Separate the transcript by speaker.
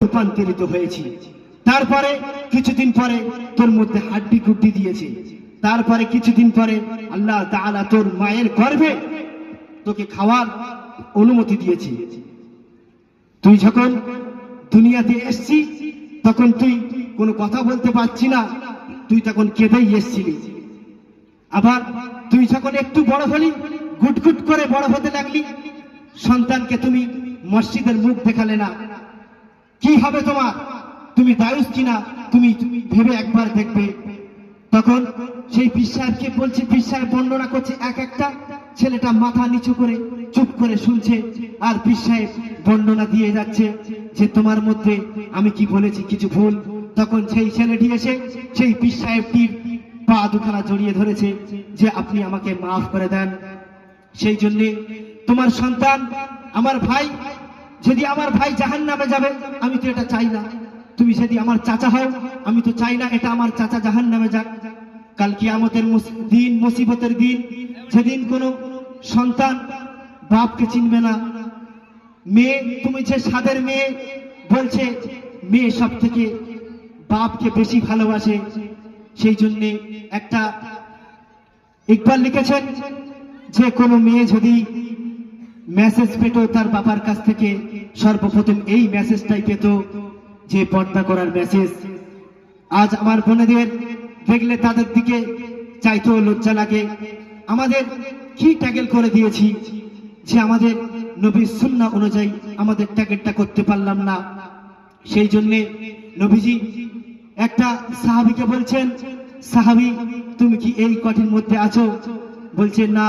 Speaker 1: রূপান্তরিত হয়েছি। তারপরে কিছুদিন পরে তোর মধ্যে হাড্ডি গুড্ডি দিয়েছে। তারপরে কিছুদিন পরে আল্লাহ তাআলা তোর মায়ের গর্ভে তোকে খাওয়ার অনুমতি দিয়েছে। তুই যখন দুনিয়াতে এসেছি তখন তুই কোনো কথা বলতে পারছি না, তুই তখন কেঁদেই এসেছিলি। আবার তুই যখন একটু বড় হলি, গুটগুট করে বড় হতে লাগলি, সন্তানকে তুমি মসজিদের মুখ দেখালে না। কি হবে তোমার? তুমি দায়ুস কিনা তুমি ভেবে একবার দেখবে। তখন সেই পীর সাহেবকে বলছে, পীর সাহেব বর্ণনা করছে, এক একটা ছেলেটা মাথা নিচু করে চুপ করে শুনছে, আর পীর সাহেব বর্ণনা দিয়ে যাচ্ছে যে তোমার মধ্যে আমি কি বলেছি কিছু ভুল। তখন সেই ছেলেটি এসে সেই পীর সাহেবটির পা দুখানা জড়িয়ে ধরেছে যে আপনি আমাকে মাফ করে দেন। সেই জন্যে তোমার সন্তান আমার ভাই, যদি আমার ভাই জাহান্নামে যাবে আমি তো এটা চাই না। তুমি যদি আমার চাচা হও, আমি তো চাই না এটা আমার চাচা জাহান্নামে যাক। কাল কিয়ামতের দিন, মুসিবতের দিন, যেদিন কোনো সন্তান বাপকে চিনবে না। মেয়ে, তুমি যে সাদের মেয়ে বলছে, মেয়ে সব থেকে বাপকে বেশি ভালোবাসে। সেই জন্যে একটা ইকবাল লিখেছেন যে কোনো মেয়ে যদি মেসেজ পেত তার বাবার কাছ থেকে, সর্বপ্রথম এই মেসেজটাই পেত যে পর্দা করার মেসেজ। আজ আমার বোনেদের দেখলে তাদের দিকে চাইতেও লজ্জা লাগে। আমাদের কি ট্যাগেল করে দিয়েছি যে আমাদের নবীর সুন্নাহ অনুযায়ী আমাদের ট্যাগেলটা করতে পারলাম না। সেই জন্যে নবীজি একটা সাহাবীকে বলছেন, সাহাবী তুমি কি এই কঠিন মধ্যে আছো? বলছে না,